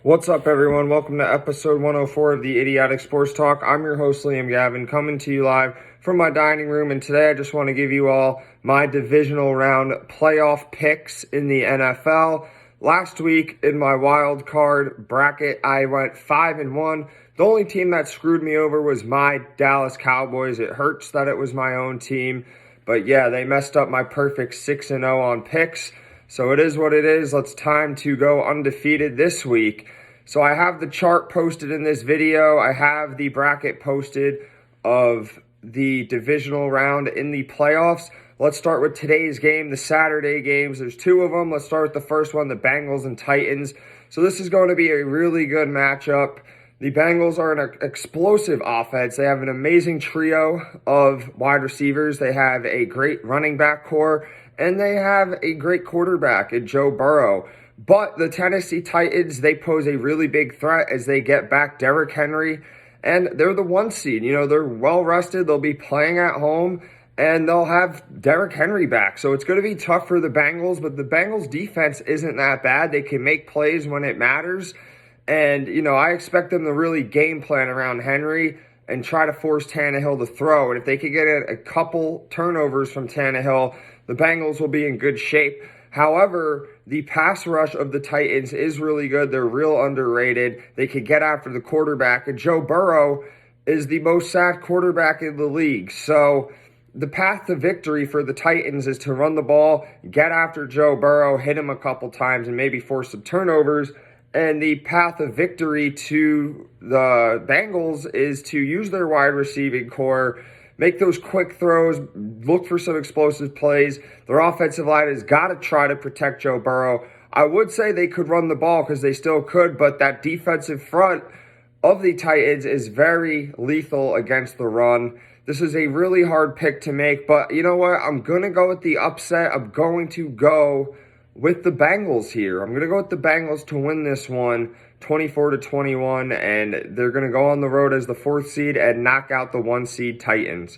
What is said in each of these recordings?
What's up, everyone? Welcome to episode 104 of the Idiotic Sports Talk. I'm your host, Liam Gavin, coming to you live from my dining room. And today I just want to give you all my divisional round playoff picks in the NFL. Last week in my wild card bracket, I went 5-1. The only team that screwed me over was my Dallas Cowboys. It hurts that it was my own team. But yeah, they messed up my perfect 6-0 on picks. So it is what it is. It's time to go undefeated this week. So I have the chart posted in this video. I have the bracket posted of the divisional round in the playoffs. Let's start with today's game, the Saturday games. There's two of them. Let's start with the first one, the Bengals and Titans. So this is going to be a really good matchup. The Bengals are an explosive offense. They have an amazing trio of wide receivers. They have a great running back core, and they have a great quarterback in Joe Burrow. But the Tennessee Titans, they pose a really big threat as they get back Derrick Henry, and they're the 1 seed. You know, they're well rested. They'll be playing at home, and they'll have Derrick Henry back. So it's going to be tough for the Bengals, but the Bengals defense isn't that bad. They can make plays when it matters. And, you know, I expect them to really game plan around Henry and try to force Tannehill to throw. And if they could get a couple turnovers from Tannehill, the Bengals will be in good shape. However, the pass rush of the Titans is really good. They're real underrated. They could get after the quarterback. And Joe Burrow is the most sacked quarterback in the league. So the path to victory for the Titans is to run the ball, get after Joe Burrow, hit him a couple times, and maybe force some turnovers. And the path of victory to the Bengals is to use their wide receiving core, make those quick throws, look for some explosive plays. Their offensive line has got to try to protect Joe Burrow. I would say they could run the ball because they still could, but that defensive front of the Titans is very lethal against the run. This is a really hard pick to make, but you know what? I'm going to go with the upset. I'm going to go with the Bengals here. I'm going to go with the Bengals to win this one 24-21, and they're going to go on the road as the 4th seed and knock out the 1 seed Titans.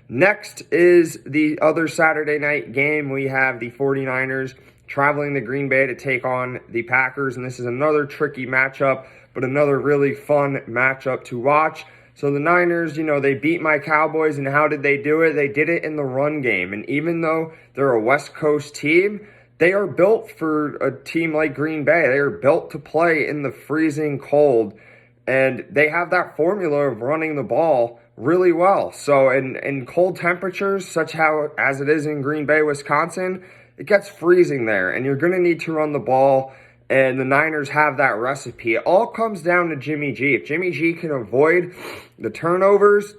Next is the other Saturday night game. We have the 49ers traveling to Green Bay to take on the Packers, and this is another tricky matchup, but another really fun matchup to watch. So the Niners, you know, they beat my Cowboys, and how did they do it? They did it in the run game, and even though they're a West Coast team, they are built for a team like Green Bay. They are built to play in the freezing cold, and they have that formula of running the ball really well. So in cold temperatures, such as it is in Green Bay, Wisconsin, it gets freezing there, and you're going to need to run the ball, and the Niners have that recipe. It all comes down to Jimmy G. If Jimmy G can avoid the turnovers,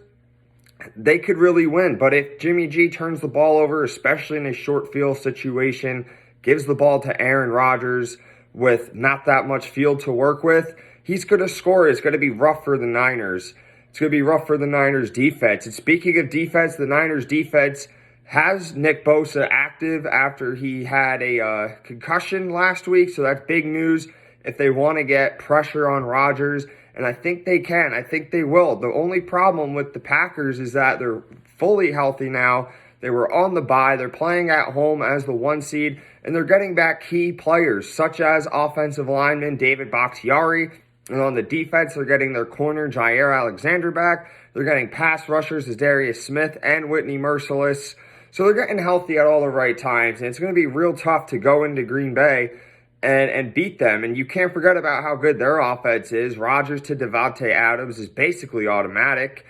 they could really win. But if Jimmy G turns the ball over, especially in a short field situation, gives the ball to Aaron Rodgers with not that much field to work with, he's going to score. It's going to be rough for the Niners. It's going to be rough for the Niners defense. And speaking of defense, the Niners defense has Nick Bosa active after he had a concussion last week. So that's big news if they want to get pressure on Rodgers. And I think they can. I think they will. The only problem with the Packers is that they're fully healthy now. They were on the bye. They're playing at home as the 1 seed, and they're getting back key players such as offensive lineman David Bakhtiari. And on the defense, they're getting their corner Jair Alexander back. They're getting pass rushers as Darius Smith and Whitney Mercilus. So they're getting healthy at all the right times, and it's going to be real tough to go into Green Bay and beat them. And you can't forget about how good their offense is. Rodgers to Devontae Adams is basically automatic.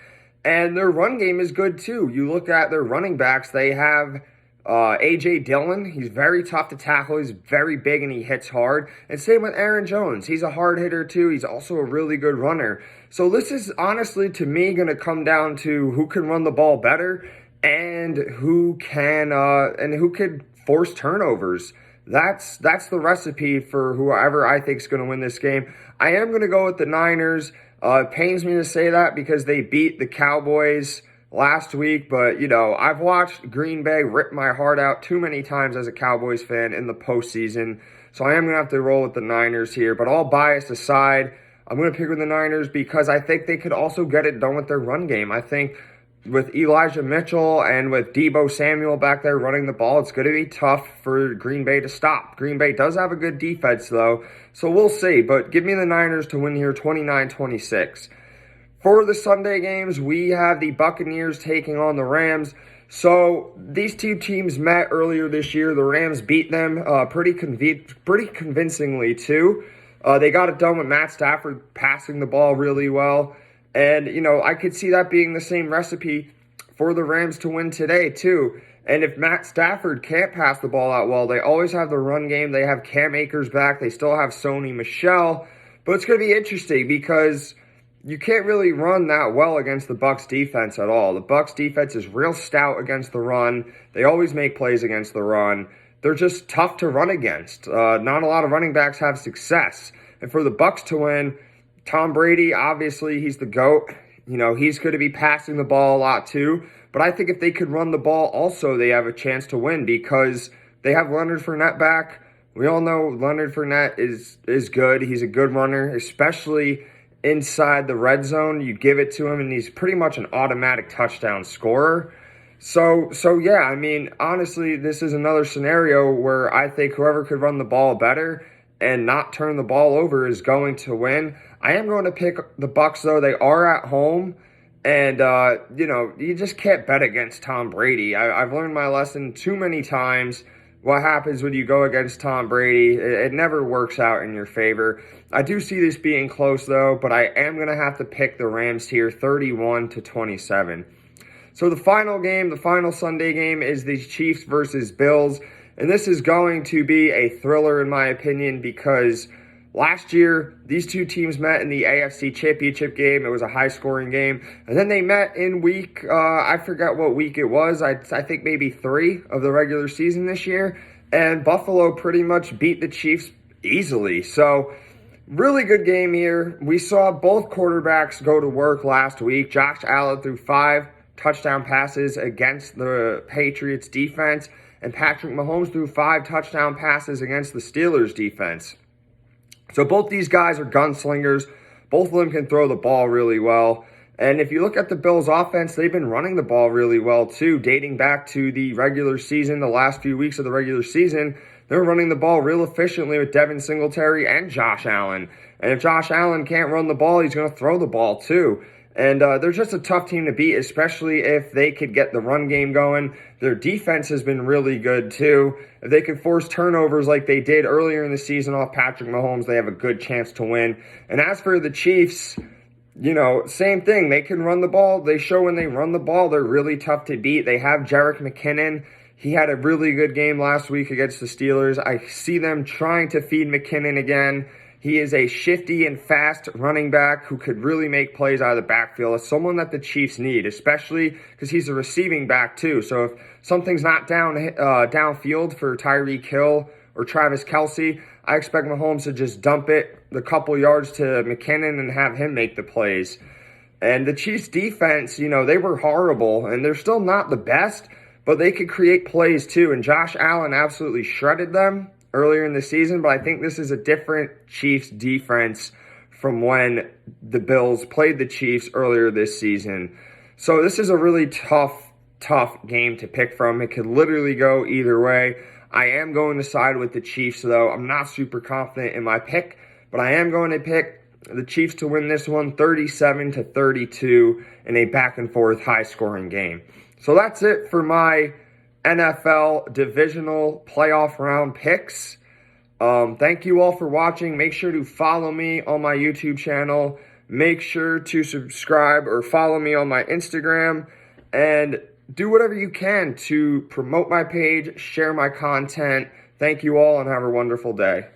And their run game is good, too. You look at their running backs, they have A.J. Dillon. He's very tough to tackle. He's very big, and he hits hard. And same with Aaron Jones. He's a hard hitter, too. He's also a really good runner. So this is, honestly, to me, going to come down to who can run the ball better and who can force turnovers. That's the recipe for whoever I think is going to win this game. I am going to go with the Niners. It pains me to say that because they beat the Cowboys last week, but, you know, I've watched Green Bay rip my heart out too many times as a Cowboys fan in the postseason, so I am going to have to roll with the Niners here. But all bias aside, I'm going to pick with the Niners because I think they could also get it done with their run game. I think with Elijah Mitchell and with Deebo Samuel back there running the ball, it's going to be tough for Green Bay to stop. Green Bay does have a good defense, though, so we'll see. But give me the Niners to win here 29-26. For the Sunday games, we have the Buccaneers taking on the Rams. So these two teams met earlier this year. The Rams beat them pretty convincingly, too. They got it done with Matt Stafford passing the ball really well. And, I could see that being the same recipe for the Rams to win today, too. And if Matt Stafford can't pass the ball out well, they always have the run game. They have Cam Akers back. They still have Sony Michel. But it's going to be interesting because you can't really run that well against the Bucs defense at all. The Bucs defense is real stout against the run. They always make plays against the run. They're just tough to run against. Not a lot of running backs have success. And for the Bucs to win, Tom Brady, obviously, he's the GOAT. He's going to be passing the ball a lot too. But I think if they could run the ball also, they have a chance to win because they have Leonard Fournette back. We all know Leonard Fournette is good. He's a good runner, especially inside the red zone. You give it to him, and he's pretty much an automatic touchdown scorer. So yeah, honestly, this is another scenario where I think whoever could run the ball better and not turn the ball over is going to win. I am going to pick the Bucs, though. They are at home, and, you just can't bet against Tom Brady. I've learned my lesson too many times. What happens when you go against Tom Brady? It never works out in your favor. I do see this being close, though, but I am going to have to pick the Rams here, 31-27. So the final game, the final Sunday game, is the Chiefs versus Bills. And this is going to be a thriller, in my opinion, because last year, these two teams met in the AFC Championship game. It was a high-scoring game. And then they met in week, I forgot what week it was. I think maybe 3 of the regular season this year. And Buffalo pretty much beat the Chiefs easily. So, really good game here. We saw both quarterbacks go to work last week. Josh Allen threw 5 touchdown passes against the Patriots defense. And Patrick Mahomes threw 5 touchdown passes against the Steelers defense. So both these guys are gunslingers. Both of them can throw the ball really well. And if you look at the Bills' offense, they've been running the ball really well too, dating back to the regular season, the last few weeks of the regular season. They're running the ball real efficiently with Devin Singletary and Josh Allen. And if Josh Allen can't run the ball, he's going to throw the ball too. And they're just a tough team to beat, especially if they could get the run game going. Their defense has been really good, too. If they could force turnovers like they did earlier in the season off Patrick Mahomes, they have a good chance to win. And as for the Chiefs, same thing. They can run the ball. They show when they run the ball, they're really tough to beat. They have Jerick McKinnon. He had a really good game last week against the Steelers. I see them trying to feed McKinnon again. He is a shifty and fast running back who could really make plays out of the backfield. It's someone that the Chiefs need, especially because he's a receiving back too. So if something's not downfield for Tyreek Hill or Travis Kelce, I expect Mahomes to just dump it the couple yards to McKinnon and have him make the plays. And the Chiefs defense, they were horrible, and they're still not the best, but they could create plays too. And Josh Allen absolutely shredded them earlier in the season, but I think this is a different Chiefs defense from when the Bills played the Chiefs earlier this season. So this is a really tough game to pick from. It could literally go either way. I am going to side with the Chiefs, though. I'm not super confident in my pick, but I am going to pick the Chiefs to win this one 37-32 in a back-and-forth high-scoring game. So that's it for my NFL Divisional Playoff Round picks. Thank you all for watching. Make sure to follow me on my YouTube channel. Make sure to subscribe or follow me on my Instagram. And do whatever you can to promote my page, share my content. Thank you all and have a wonderful day.